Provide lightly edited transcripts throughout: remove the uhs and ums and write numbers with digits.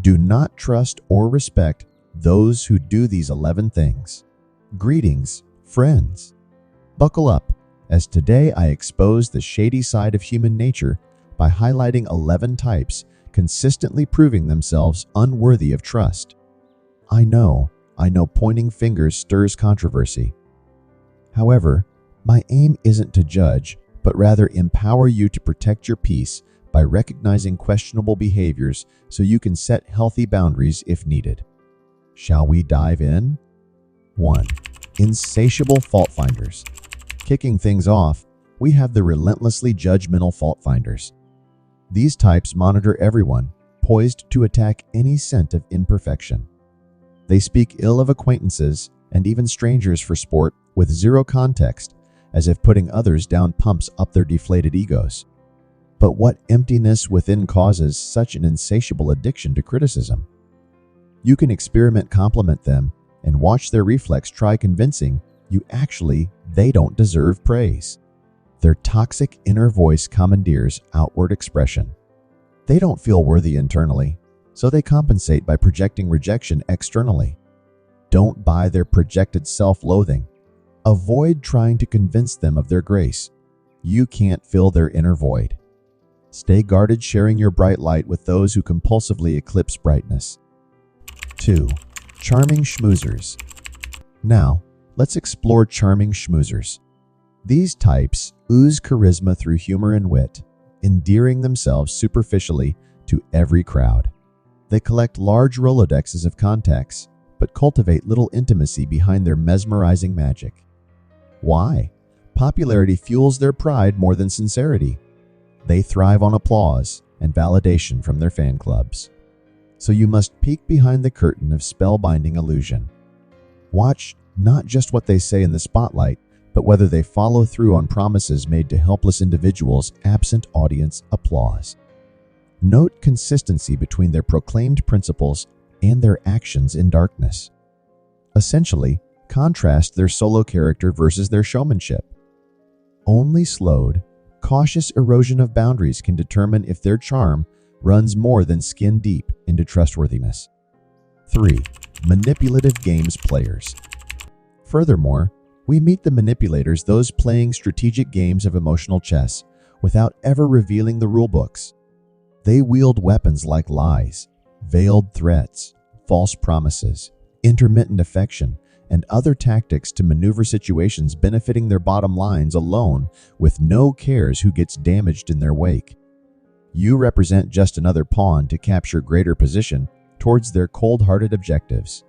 Do not trust or respect those who do these 11 things. Greetings, friends. Buckle up, as today I expose the shady side of human nature by highlighting 11 types consistently proving themselves unworthy of trust. I know pointing fingers stirs controversy. However, my aim isn't to judge, but rather empower you to protect your peace by recognizing questionable behaviors so you can set healthy boundaries if needed. Shall we dive in? 1. Insatiable fault-finders. Kicking things off, we have the relentlessly judgmental fault-finders. These types monitor everyone, poised to attack any scent of imperfection. They speak ill of acquaintances and even strangers for sport with zero context, as if putting others down pumps up their deflated egos. But what emptiness within causes such an insatiable addiction to criticism? You can experiment compliment them and watch their reflex try convincing you they don't deserve praise. Their toxic inner voice commandeers outward expression. They don't feel worthy internally, so they compensate by projecting rejection externally. Don't buy their projected self-loathing. Avoid trying to convince them of their grace. You can't fill their inner void. Stay guarded sharing your bright light with those who compulsively eclipse brightness. 2. Charming schmoozers. Now, let's explore charming schmoozers. These types ooze charisma through humor and wit, endearing themselves superficially to every crowd. They collect large Rolodexes of contacts, but cultivate little intimacy behind their mesmerizing magic. Why? Popularity fuels their pride more than sincerity. They thrive on applause and validation from their fan clubs. So you must peek behind the curtain of spellbinding illusion. Watch not just what they say in the spotlight, but whether they follow through on promises made to helpless individuals absent audience applause. Note consistency between their proclaimed principles and their actions in darkness. Essentially, contrast their solo character versus their showmanship. Only slowed, cautious erosion of boundaries can determine if their charm runs more than skin deep into trustworthiness. 3. Manipulative Games-players. Furthermore, we meet the manipulators, those playing strategic games of emotional chess without ever revealing the rulebooks. They wield weapons like lies, veiled threats, false promises, intermittent affection, and other tactics to maneuver situations benefiting their bottom lines alone with no cares who gets damaged in their wake. You represent just another pawn to capture greater position towards their cold-hearted objectives.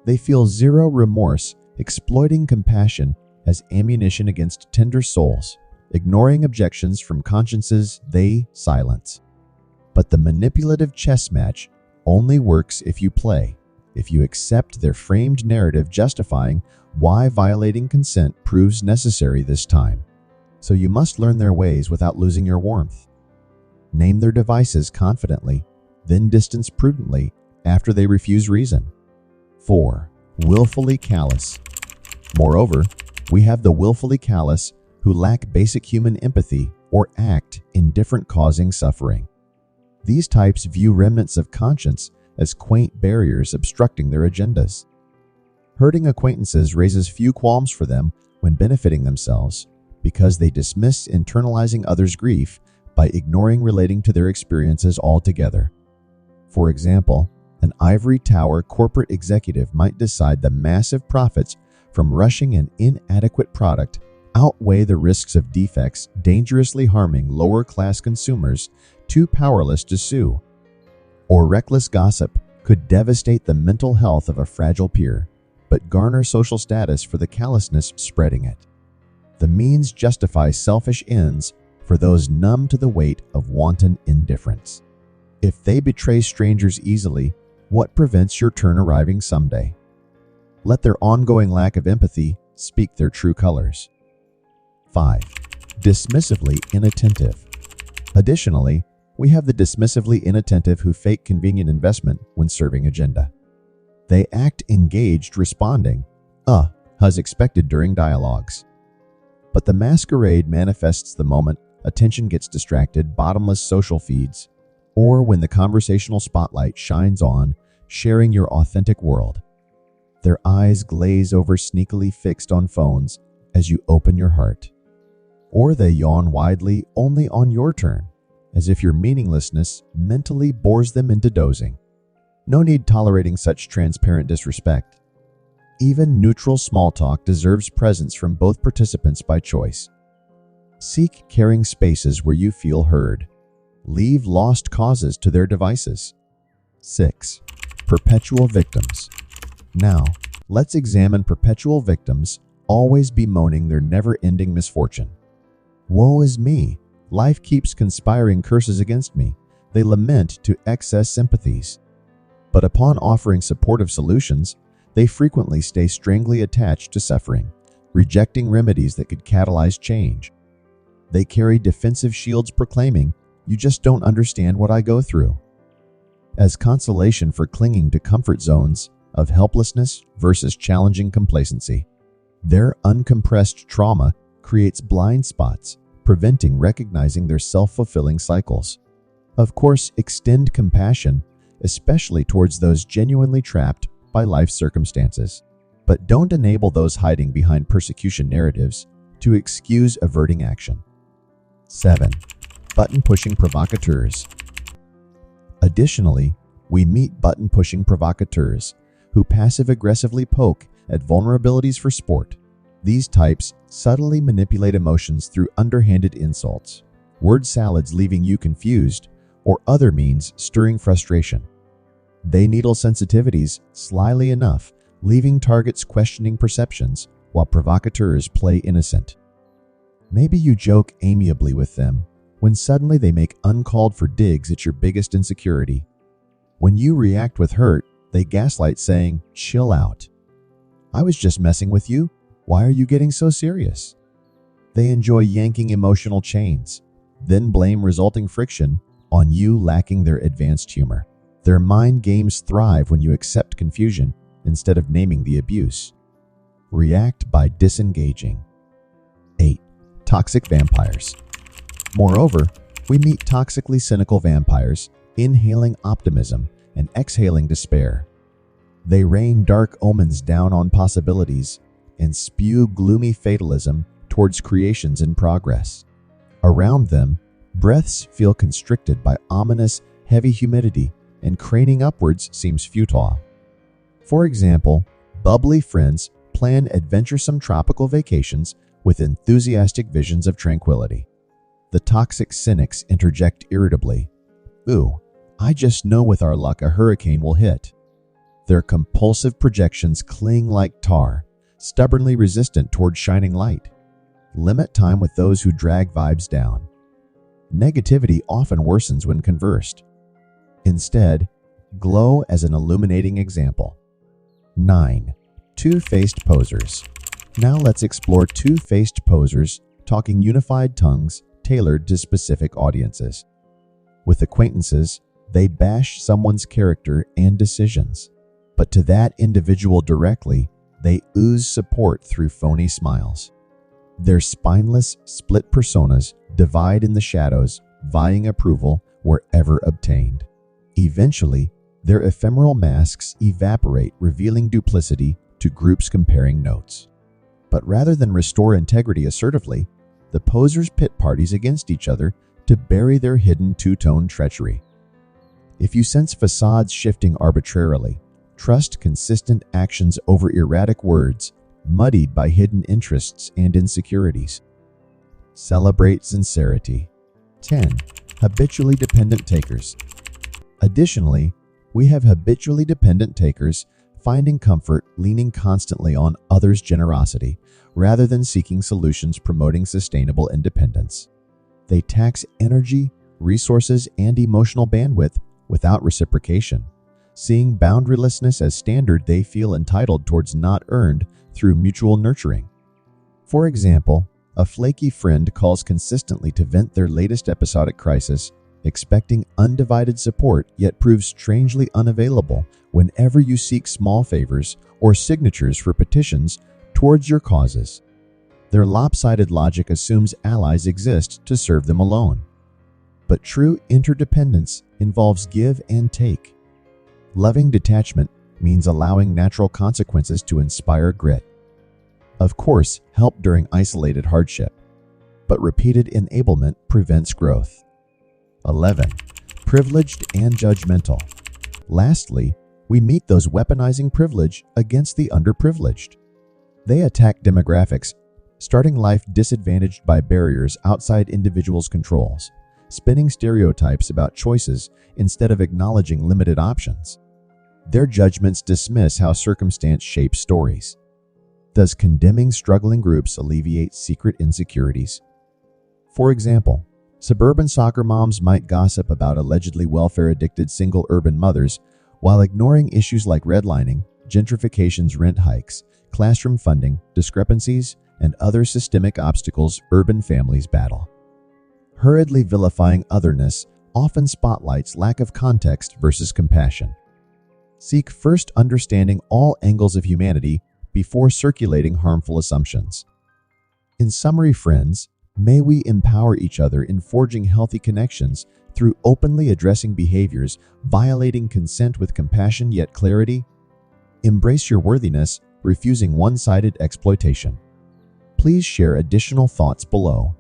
They feel zero remorse, exploiting compassion as ammunition against tender souls, ignoring objections from consciences they silence. But the manipulative chess match only works if you play, if you accept their framed narrative justifying why violating consent proves necessary this time. So you must learn their ways without losing your warmth. Name their devices confidently, then distance prudently after they refuse reason. 4. Willfully Callous. Moreover, we have the willfully callous who lack basic human empathy or act indifferent, causing suffering. These types view remnants of conscience as quaint barriers obstructing their agendas. Hurting acquaintances raises few qualms for them when benefiting themselves because they dismiss internalizing others' grief by ignoring relating to their experiences altogether. For example, an ivory tower corporate executive might decide the massive profits from rushing an inadequate product outweigh the risks of defects dangerously harming lower-class consumers too powerless to sue. Or reckless gossip could devastate the mental health of a fragile peer, but garner social status for the callousness spreading it. The means justify selfish ends for those numb to the weight of wanton indifference. If they betray strangers easily, what prevents your turn arriving someday? Let their ongoing lack of empathy speak their true colors. 5. Dismissively Inattentive. Additionally, we have the dismissively inattentive who fake convenient investment when serving agenda. They act engaged, responding, as expected during dialogues. But the masquerade manifests the moment attention gets distracted, bottomless social feeds, or when the conversational spotlight shines on sharing your authentic world. Their eyes glaze over sneakily fixed on phones as you open your heart. Or they yawn widely only on your turn, as if your meaninglessness mentally bores them into dozing. No need tolerating such transparent disrespect. Even neutral small talk deserves presence from both participants by choice. Seek caring spaces where you feel heard. Leave lost causes to their devices. 6. Perpetual Victims. Now, let's examine perpetual victims always bemoaning their never-ending misfortune. Woe is me! Life keeps conspiring curses against me. They lament to excess sympathies. But upon offering supportive solutions, they frequently stay strangely attached to suffering, rejecting remedies that could catalyze change. They carry defensive shields proclaiming, "You just don't understand what I go through," as consolation for clinging to comfort zones of helplessness versus challenging complacency. Their uncompressed trauma creates blind spots, preventing recognizing their self-fulfilling cycles. Of course, extend compassion, especially towards those genuinely trapped by life circumstances. But don't enable those hiding behind persecution narratives to excuse averting action. 7. Button-pushing provocateurs. Additionally, we meet button-pushing provocateurs who passive-aggressively poke at vulnerabilities for sport. These types subtly manipulate emotions through underhanded insults, word salads leaving you confused, or other means stirring frustration. They needle sensitivities slyly enough, leaving targets questioning perceptions while provocateurs play innocent. Maybe you joke amiably with them when suddenly they make uncalled-for digs at your biggest insecurity. When you react with hurt, they gaslight saying, "Chill out. I was just messing with you. Why are you getting so serious?" They enjoy yanking emotional chains, then blame resulting friction on you lacking their advanced humor. Their mind games thrive when you accept confusion instead of naming the abuse. React by disengaging. 8. Toxic vampires. Moreover, we meet toxically cynical vampires, inhaling optimism and exhaling despair. They rain dark omens down on possibilities and spew gloomy fatalism towards creations in progress. Around them, breaths feel constricted by ominous, heavy humidity, and craning upwards seems futile. For example, bubbly friends plan adventuresome tropical vacations with enthusiastic visions of tranquility. The toxic cynics interject irritably, "Ooh, I just know with our luck a hurricane will hit." Their compulsive projections cling like tar, stubbornly resistant toward shining light. Limit time with those who drag vibes down. Negativity often worsens when conversed. Instead, glow as an illuminating example. 9. Two-faced posers. Now let's explore two-faced posers talking unified tongues tailored to specific audiences. With acquaintances, they bash someone's character and decisions, but to that individual directly, they ooze support through phony smiles. Their spineless, split personas divide in the shadows, vying approval wherever obtained. Eventually, their ephemeral masks evaporate, revealing duplicity to groups comparing notes. But rather than restore integrity assertively, the posers pit parties against each other to bury their hidden two-tone treachery. If you sense facades shifting arbitrarily, trust consistent actions over erratic words, muddied by hidden interests and insecurities. Celebrate sincerity. 10. Habitually dependent takers. Additionally, we have habitually dependent takers finding comfort leaning constantly on others' generosity rather than seeking solutions promoting sustainable independence. They tax energy, resources, and emotional bandwidth without reciprocation. Seeing boundarylessness as standard, they feel entitled towards not earned through mutual nurturing. For example, a flaky friend calls consistently to vent their latest episodic crisis, expecting undivided support, yet proves strangely unavailable whenever you seek small favors or signatures for petitions towards your causes. Their lopsided logic assumes allies exist to serve them alone. but true interdependence involves give and take. Loving detachment means allowing natural consequences to inspire grit. Of course, help during isolated hardship, but repeated enablement prevents growth. 11. Privileged and judgmental. Lastly, we meet those weaponizing privilege against the underprivileged. They attack demographics, starting life disadvantaged by barriers outside individuals' controls, spinning stereotypes about choices instead of acknowledging limited options. Their judgments dismiss how circumstance shapes stories. Does condemning struggling groups alleviate secret insecurities? For example, suburban soccer moms might gossip about allegedly welfare-addicted single urban mothers while ignoring issues like redlining, gentrification's rent hikes, classroom funding, discrepancies, and other systemic obstacles urban families battle. Hurriedly vilifying otherness often spotlights lack of context versus compassion. Seek first understanding all angles of humanity before circulating harmful assumptions. In summary, friends, may we empower each other in forging healthy connections through openly addressing behaviors violating consent with compassion yet clarity. Embrace your worthiness, refusing one-sided exploitation. Please share additional thoughts below.